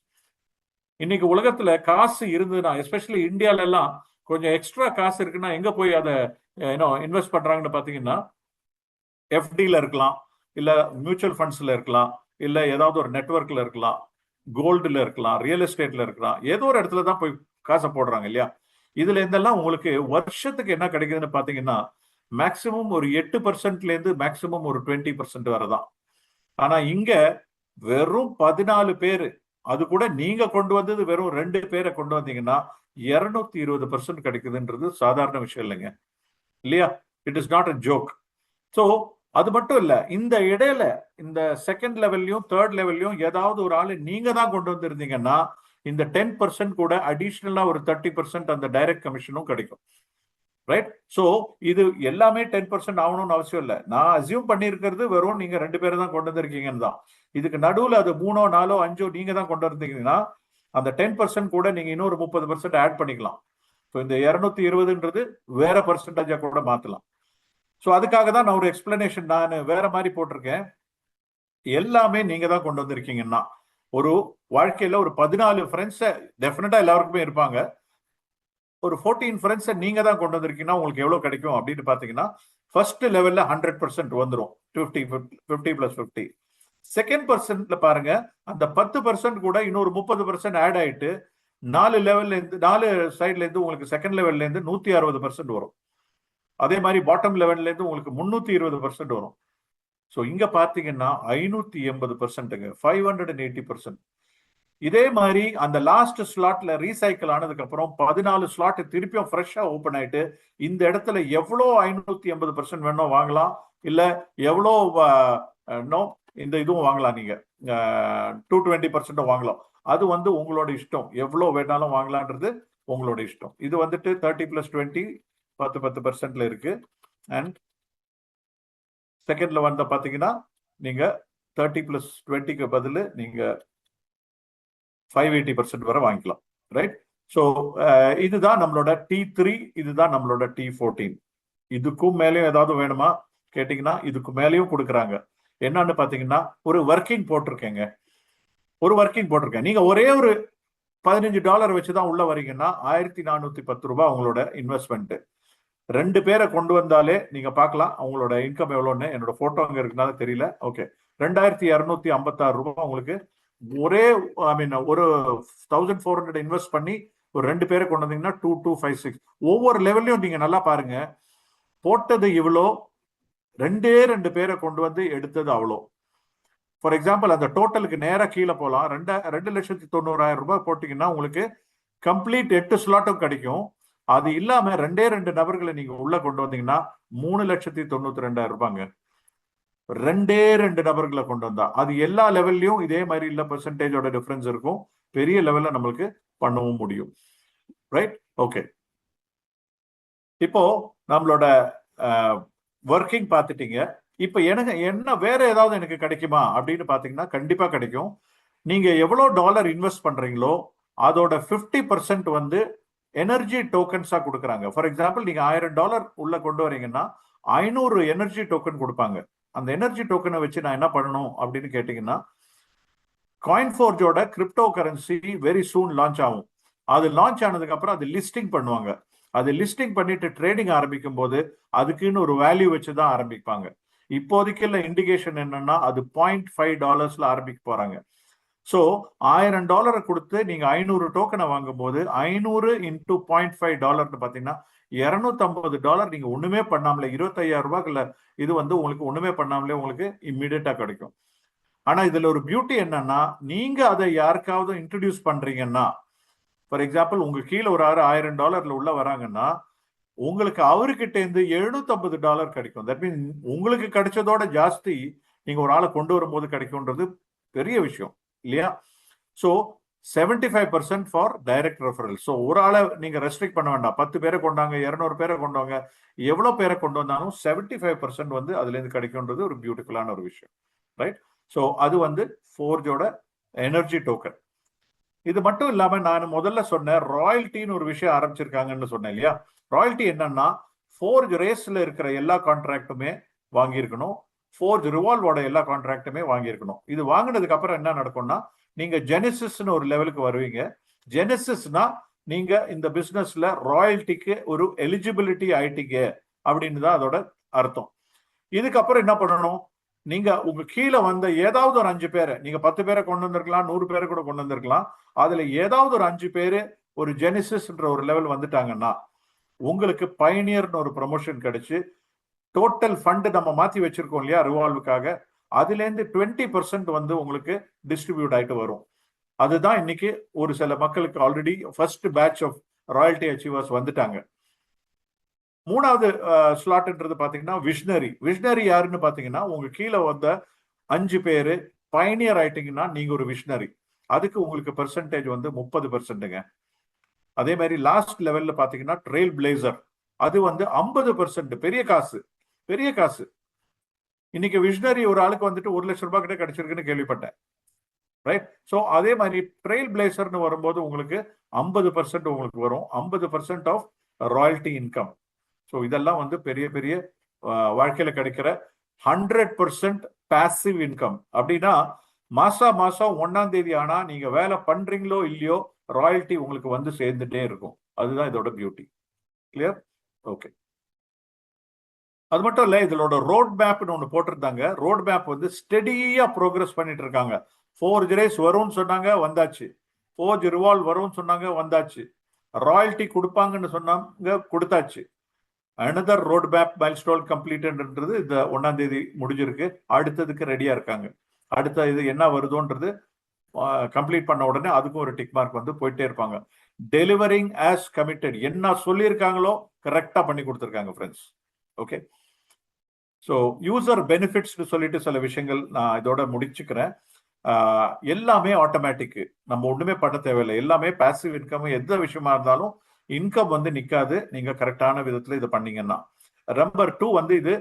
இன்னைக்கு உலகத்துல காசு இருந்ததுன்னா, எஸ்பெஷலி இந்தியால எல்லாம் கொஞ்சம் எக்ஸ்ட்ரா காசு இருக்குன்னா எங்க போய் அதை இன்வெஸ்ட் பண்றாங்கன்னு பாத்தீங்கன்னா, எஃப்டில இருக்கலாம், இல்ல மியூச்சுவல் ஃபண்ட்ஸ்ல இருக்கலாம், இல்ல ஏதாவது ஒரு நெட்வொர்க்ல இருக்கலாம், கோல்டுல இருக்கலாம், ரியல் எஸ்டேட்ல இருக்கலாம், ஏதோ ஒரு இடத்துல தான் போய் காசை போடுறாங்க இல்லையா? இதுல இருந்தெல்லாம் உங்களுக்கு வருஷத்துக்கு என்ன கிடைக்குதுன்னு பாத்தீங்கன்னா, மேக்சிமம் ஒரு 8%ல இருந்து மேக்சிமம் ஒரு 20% வரதான். ஆனா இங்க வெறும் 14 பேரு, அது கூட நீங்க கொண்டு வந்தது வெறும் 2 பேரை கொண்டு வந்தீங்கன்னா 220% கிடைக்குதுன்றது சாதாரண விஷயம் இல்லைங்க, இல்லையா? It is not a joke. So அது மட்டும் இல்ல, இந்த இடையில இந்த செகண்ட் லெவல்லையும் தேர்ட் லெவல்லையும் ஏதாவது ஒரு ஆளு நீங்க தான் கொண்டு வந்திருந்தீங்கன்னா இந்த 10% கூட அடிஷனலா ஒரு 30% அந்த டைரக்ட் கமிஷனும் கிடைக்கும். ரைட்? ஸோ இது எல்லாமே 10% ஆகணும்னு அவசியம் இல்லை. நான் அசியூம் பண்ணியிருக்கிறது வெறும் நீங்க 2 பேரை தான் கொண்டு வந்திருக்கீங்கன்னு தான். இதுக்கு நடுவில் அது 3, 4, 5 நீங்க தான் கொண்டு வந்தீங்கன்னா அந்த 10% கூட நீங்க இன்னொரு 30% ஆட் பண்ணிக்கலாம். ஸோ இந்த 220ன்றது வேற பர்சன்டேஜா கூட மாத்தலாம். ஸோ அதுக்காக தான் நான் ஒரு எக்ஸ்பிளனேஷன் நான் வேற மாதிரி போட்டிருக்கேன். எல்லாமே நீங்க தான் கொண்டு வந்திருக்கீங்கன்னா, ஒரு வாழ்க்கையில ஒரு 14 ஃப்ரெண்ட்ஸ் டெஃபினட்டா எல்லாருக்குமே இருப்பாங்க. ஒரு 14 ஃப்ரெண்ட்ஸை நீங்க தான் கொண்டு வந்திருக்கீங்கன்னா உங்களுக்கு எவ்வளவு கிடைக்கும் அப்படின்னு பாத்தீங்கன்னா, ஃபர்ஸ்ட் லெவல்ல 100% வந்துடும். 50 + 50. செகண்ட் பர்சன்ட்ல பாருங்க, அந்த 10% கூட இன்னொரு 30% ஆட் ஆயிட்டு 4 லெவல்ல இருந்து 4 சைட்ல இருந்து உங்களுக்கு செகண்ட் லெவல்ல இருந்து 160% வரும். அதே மாதிரி பாட்டம் லெவல்ல இருந்து உங்களுக்கு 320% வரும். ஸோ இங்க பாத்தீங்கன்னா 580%, 580%. இதே மாதிரி அந்த லாஸ்ட் ஸ்லாட்ல ரீசைக்கிள் ஆனதுக்கு அப்புறம் 14 ஸ்லாட் திருப்பியும் ஃப்ரெஷ்ஷா ஓபன் ஆயிட்டு இந்த இடத்துல எவ்வளோ 580% வேணும் வாங்கலாம், இல்ல எவ்வளோ இந்த இதுவும் வாங்கலாம், நீங்க 220% வாங்கலாம். அது வந்து உங்களோட இஷ்டம், எவ்வளவு வேணாலும் வாங்கலான்றது உங்களோட இஷ்டம். இது வந்துட்டு 30 + 20 10% இருக்கு. அண்ட் செகண்ட்ல வந்து பாத்தீங்கன்னா நீங்க 30 + 20க்கு பதில் நீங்க 580% வரை வாங்கிக்கலாம். ரைட்? ஸோ இதுதான் நம்மளோட T3, இதுதான் நம்மளோட T14. இதுக்கும் மேலேயும் ஏதாவது வேணுமா கேட்டீங்கன்னா இதுக்கு மேலேயும் கொடுக்குறாங்க. என்னன்னு பாத்தீங்கன்னா ஒரு ஒர்க்கிங் போட்டிருக்கேங்க, ஒரு ஒர்க்கிங் போட்டிருக்கேன். நீங்க ஒரே ஒரு $15 வச்சுதான் உள்ள வரீங்கன்னா 1410 ரூபாய் உங்களோட இன்வெஸ்ட்மெண்ட். 2 பேரை கொண்டு வந்தாலே நீங்க பார்க்கலாம் அவங்களோட இன்கம் எவ்வளோன்னு. என்னோட போட்டோ அங்க இருக்குனால தெரியல. ஓகே, 2256 ரூபாய் உங்களுக்கு ஒரே ஒரு 1400 இன்வெஸ்ட் பண்ணி ஒரு 2 பேரை கொண்டு வந்தீங்கன்னா 2, 2, 5, 6. ஒவ்வொரு லெவல்லையும் நீங்க நல்லா பாருங்க, போட்டது இவ்வளோ, 2 பேரை கொண்டு வந்து எடுத்தது அவ்வளோ. ஃபார் எக்ஸாம்பிள் அந்த டோட்டலுக்கு நேரா கீழே போகலாம். 2,90,000 ரூபாய் போட்டீங்கன்னா உங்களுக்கு கம்ப்ளீட் 8 ஸ்லாட்டும் கிடைக்கும். அது இல்லாம 2 நபர்களை நீங்க உள்ள கொண்டு வந்தீங்கன்னா 3,92,000 ரூபாங்க. 2 நபர்களை கொண்டு வந்தா அது எல்லா லெவல்லையும் இதே மாதிரி இல்ல பெர்சன்டேஜோட டிஃபரன்ஸ் இருக்கும். பெரிய லெவல்ல நம்மளுக்கு பண்ணவும் முடியும். ரைட்? ஓகே. இப்போ நம்மளோட ஒர்க்கிங் பார்த்துட்டீங்க. இப்போ எனக்கு என்ன வேற ஏதாவது எனக்கு கிடைக்குமா அப்படின்னு பாத்தீங்கன்னா கண்டிப்பா கிடைக்கும். நீங்க எவ்வளவு டாலர் இன்வெஸ்ட் பண்றீங்களோ அதோட 50% வந்து எனர்ஜி டோக்கன்ஸா கொடுக்குறாங்க. ஃபார் எக்ஸாம்பிள் நீங்க $1000 உள்ள கொண்டு வரீங்கன்னா 500 எனர்ஜி டோக்கன் கொடுப்பாங்க. அந்த எனர்ஜி டோக்கனை வச்சு நான் என்ன பண்ணணும் அப்படின்னு கேட்டீங்கன்னா, காயின்ஃபோர்ஜோட crypto currency very soon launch ஆகும். அது லான்ச் ஆனதுக்கு அப்புறம் அது லிஸ்டிங் பண்ணுவாங்க. அது லிஸ்டிங் பண்ணிட்டு ட்ரேடிங் ஆரம்பிக்கும் போது அதுக்குன்னு ஒரு வேல்யூ வச்சு தான் ஆரம்பிப்பாங்க. இப்போதைக்கு இண்டிகேஷன் என்னன்னா அது $0.5 ஆரம்பிக்க போறாங்க. ஸோ $1000 கொடுத்து நீங்க 500 டோக்கனை வாங்கும் போது 500 இன்டூ $0.5 பாத்தீங்கன்னா $250 நீங்க ஒண்ணுமே பண்ணாமலே 25,000 ரூபாய்க்குள்ள இது வந்து உங்களுக்கு ஒண்ணுமே பண்ணாமலே உங்களுக்கு இம்மிடியட்டா கிடைக்கும். ஆனா இதுல ஒரு பியூட்டி என்னன்னா, நீங்க அதை யாருக்காவது இன்ட்ரடியூஸ் பண்றீங்கன்னா, ஃபார் எக்ஸாம்பிள் உங்க கீழே ஒரு $1000 உள்ள வராங்கன்னா உங்களுக்கு அவர்கிட்ட இருந்து $750 கிடைக்கும். தட் மீன் உங்களுக்கு கிடைச்சதோட ஜாஸ்தி நீங்க ஒரு ஆளை கொண்டு வரும்போது கிடைக்கும்ன்றது பெரிய விஷயம் இல்லையா? So 75% for direct referral. So ஒரு ஆளை நீங்க ரெஸ்ட்ரிக்ட் பண்ண வேண்டாம். 10 பேரை கொண்டாங்க, 200 பேரை கொண்டாங்க, எவ்வளவு பேரை கொண்டு வந்தாலும் 75% வந்து அதுல இருந்து கிடைக்கும்ன்றது ஒரு பியூட்டிஃபுல்லான ஒரு விஷயம். ரைட்? ஸோ அது வந்து ஃபோர்ஜோட எனர்ஜி டோக்கன். இது மட்டும் இல்லாம நான் முதல்ல சொன்ன ராயல்ட்டின்னு ஒரு விஷயம் ஆரம்பிச்சிருக்காங்கன்னு சொன்னேன் இல்லையா? ராயல்ட்டி என்னன்னா, ஃபோர்ஜ் ரேஸ்ல இருக்கிற எல்லா கான்ட்ராக்டுமே வாங்கியிருக்கணும், ஃபோர்ஜ் ரிவால்வோட எல்லா கான்ட்ராக்டுமே வாங்கியிருக்கணும். இது வாங்கினதுக்கு அப்புறம் என்ன நடக்கும்னா, நீங்க ஜெனிசிஸ்னு ஒரு லெவலுக்கு வருவீங்க. ஜெனிசிஸ்னா நீங்க இந்த பிசினஸ்ல ராயல்ட்டிக்கு ஒரு எலிஜிபிலிட்டி ஆயிட்டீங்க அப்படின்னு தான் அதோட அர்த்தம். இதுக்கப்புறம் என்ன பண்ணணும், நீங்க உங்க கீழே வந்த ஏதாவது ஒரு 5 பேரை, நீங்க 10 பேரை கொண்டு வந்திருக்கலாம், 100 பேரை கூட கொண்டு வந்திருக்கலாம். அதுல ஏதாவது ஒரு 5 பேரு ஒரு ஜெனிசிஸ்ன்ற ஒரு லெவல் வந்துட்டாங்கன்னா உங்களுக்கு பயனியர்னு ஒரு ப்ரமோஷன் கிடைச்சு டோட்டல் ஃபண்ட் நம்ம மாத்தி வச்சிருக்கோம் இல்லையா ரிவால்வுக்காக, அதுல இருந்து 20% வந்து உங்களுக்கு டிஸ்ட்ரிபியூட் ஆயிட்டு வரும். அதுதான் இன்னைக்கு ஒரு சில மக்களுக்கு already first batch of royalty achievers வந்துட்டாங்க. மூணாவது ஸ்லாட்ன்றது பாத்தீங்கன்னா விஷனரி. விஷனரி யாருன்னு பாத்தீங்கன்னா, உங்க கீழே வந்த 5 பேரு பயனியர் ஆயிட்டீங்கன்னா நீங்க ஒரு விஷனரி. அதுக்கு உங்களுக்கு பெர்சன்டேஜ் வந்து 30%ங்க. அதே மாதிரி லாஸ்ட் லெவல்ல பாத்தீங்கன்னா ட்ரெயில் பிளேசர், அது வந்து 50%. பெரிய காசு, பெரிய காசு. இன்னைக்கு விஷனரி ஒரு ஆளுக்கு வந்துட்டு 1 லட்சம் ரூபாய் கிட்ட கிடைச்சிருக்குன்னு கேள்விப்பட்டேன். ரைட்? ஸோ அதே மாதிரி ட்ரெயில் பிளேசர்னு வரும்போது உங்களுக்கு 50% உங்களுக்கு வரும், 50% ஆஃப் ராயல்ட்டி இன்கம். ஸோ இதெல்லாம் வந்து பெரிய பெரிய வாழ்க்கையில கிடைக்கிற 100% பாசிவ் இன்கம். அப்படின்னா மாசம் 1ஆம் தேதி ஆனா நீங்க வேலை பண்றீங்களோ இல்லையோ ராயல்ட்டி உங்களுக்கு வந்து சேர்ந்துட்டே இருக்கும். அதுதான் இதோட பியூட்டி. கிளியர்? ஓகே. அது மட்டும் இல்ல, இதோட ரோட் மேப்னு ஒன்று போட்டிருந்தாங்க. ரோட் மேப் வந்து ஸ்டெடியா ப்ரோக்ரஸ் பண்ணிட்டு இருக்காங்க. ஃபோர்ஜ் ரேஸ் வரும்னு சொன்னாங்க, வந்தாச்சு. ஃபோர்ஜ் ரிவால்வ் வரும்னு சொன்னாங்க, வந்தாச்சு. ராயல்ட்டி கொடுப்பாங்கன்னு சொன்னாங்க, கொடுத்தாச்சு. அனதர் ரோட் மேப் மைல்ஸ்டோன் கம்ப்ளீட்டட்ன்றது இந்த 1ஆம் தேதி முடிஞ்சிருக்கு. அடுத்ததுக்கு ரெடியா இருக்காங்க. அடுத்த இது என்ன வருதோன்றது கம்ப்ளீட் பண்ண உடனே அதுக்கும் ஒரு டிக் மார்க் வந்து போயிட்டே இருப்பாங்க. டெலிவரிங் ஆஸ் கமிட்டட், என்ன சொல்லியிருக்காங்களோ கரெக்டா பண்ணி கொடுத்துருக்காங்க ஃப்ரெண்ட்ஸ். ஓகே. ஸோ யூசர் பெனிஃபிட்ஸ்னு சொல்லிட்டு சில விஷயங்கள் நான் இதோட முடிச்சுக்கிறேன். எல்லாமே ஆட்டோமேட்டிக், நம்ம ஒண்ணுமே பண்ண தேவையில்லை. எல்லாமே பாசிவ் இன்கம். எந்த விஷயமா இருந்தாலும் இன்கம் வந்து நிக்காது நீங்க கரெக்டான விதத்துல இதை பண்ணீங்கன்னா. நம்பர் 2 வந்து இது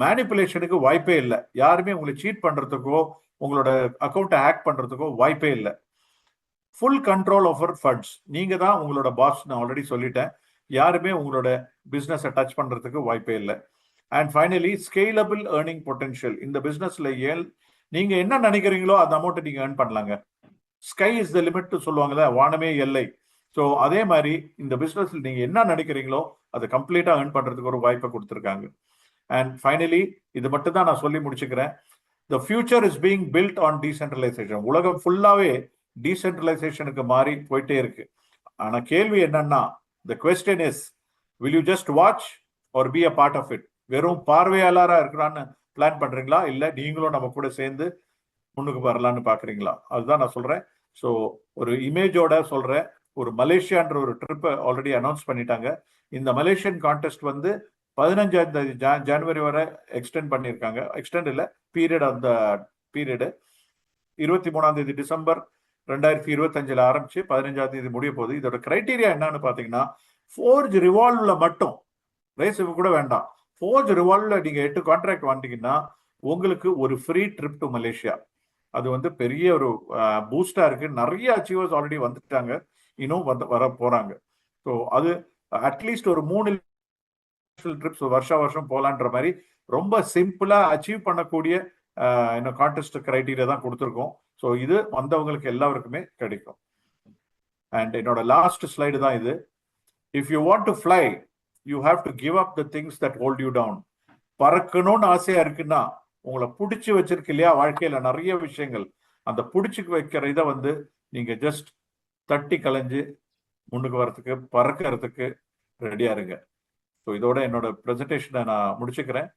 மேனிப்புலேஷனுக்கு வாய்ப்பே இல்லை. யாருமே உங்களை சீட் பண்றதுக்கோ உங்களோட அக்கௌண்ட்டை ஹேக் பண்றதுக்கோ வாய்ப்பே இல்லை. Full control over funds. நீங்க தான் உங்களோட பாஸ். நான் ஆல்ரெடி சொல்லிட்டேன், யாருமே உங்களோட பிசினஸை டச் பண்றதுக்கு வாய்ப்பே இல்லை. And finally scalable earning potential. இந்த பிசினஸ்ல நீங்க என்ன நினைக்கிறீங்களோ அந்த அமௌண்ட் நீங்க ஏர்ன் பண்ணலாங்க. ஸ்கை இஸ் த லிமிட் சொல்லுவாங்கல்ல, வானமே எல்லை. ஸோ அதே மாதிரி இந்த பிசினஸ்ல நீங்க என்ன நினைக்கிறீங்களோ அதை கம்ப்ளீட்டா ஏர்ன் பண்றதுக்கு ஒரு வாய்ப்பை கொடுத்துருக்காங்க. அண்ட் ஃபைனலி இது மட்டும் தான் நான் சொல்லி முடிச்சுக்கிறேன். The future is being built on decentralization. உலகம் ஃபுல்லாவே டீசென்ட்ரலைசேஷனுக்கு மாறி போயிட்டே இருக்கு. ஆனா கேள்வி என்னன்னா, the question is, will you just watch or be a part of it? வெறும் பார்வையாளரா இருக்கிறான்னு பிளான் பண்றீங்களா, இல்ல நீங்களும் நம்ம கூட சேர்ந்து முன்னுக்கு வரலான்னு பாக்குறீங்களா? அதுதான் நான் சொல்றேன். ஸோ ஒரு இமேஜோட சொல்றேன், ஒரு மலேசியான்ற ஒரு ட்ரிப்பை ஆல்ரெடி அனௌன்ஸ் பண்ணிட்டாங்க. இந்த மலேசியன் கான்டெஸ்ட் வந்து 15ஆம் தேதி ஜனவரி வரை எக்ஸ்டெண்ட் பண்ணியிருக்காங்க. எக்ஸ்டெண்ட் இல்லை, பீரியட், அந்த பீரியடு 23ஆம் தேதி டிசம்பர் 2025 ஆரம்பிச்சு 15ஆம் தேதி முடிய போகுது. இதோட கிரைட்டீரியா என்னன்னு பாத்தீங்கன்னா, ஃபோர்ஜ் ரிவால்வ்ல மட்டும், ரேஸ் கூட வேண்டாம், ஃபோர்ஜ் ரிவால்வ்ல நீங்க 8 கான்ட்ராக்ட் வாங்கிட்டீங்கன்னா உங்களுக்கு ஒரு ஃப்ரீ ட்ரிப் டு மலேசியா. அது வந்து பெரிய ஒரு பூஸ்டா இருக்கு. நிறைய அச்சீவர்ஸ் ஆல்ரெடி வந்துட்டாங்க, இன்னும் வர போறாங்க. ஸோ அது அட்லீஸ்ட் ஒரு 3 ட்ரிப்ஸ் வருஷம் போலான்ற மாதிரி ரொம்ப சிம்பிளா அச்சீவ் பண்ணக்கூடிய கான்டெஸ்ட் கிரைட்டீரியா தான் கொடுத்துருக்கோம். ஸோ இது வந்தவங்களுக்கு எல்லாருக்குமே கிடைக்கும். அண்ட் என்னோட லாஸ்ட் ஸ்லைடு தான் இது. If you want to fly, you have to give up the things that hold you down. பறக்கணும்னு ஆசையா இருக்குன்னா, உங்களை பிடிச்சி வச்சிருக்கு இல்லையா வாழ்க்கையில நிறைய விஷயங்கள், அந்த பிடிச்சி வைக்கிற இதை வந்து நீங்க ஜஸ்ட் தட்டி கலைஞ்சு முன்னுக்கு வரத்துக்கு, பறக்கிறதுக்கு ரெடியா இருங்க. ஸோ இதோட என்னோட ப்ரெசன்டேஷனை நான் முடிச்சுக்கிறேன்.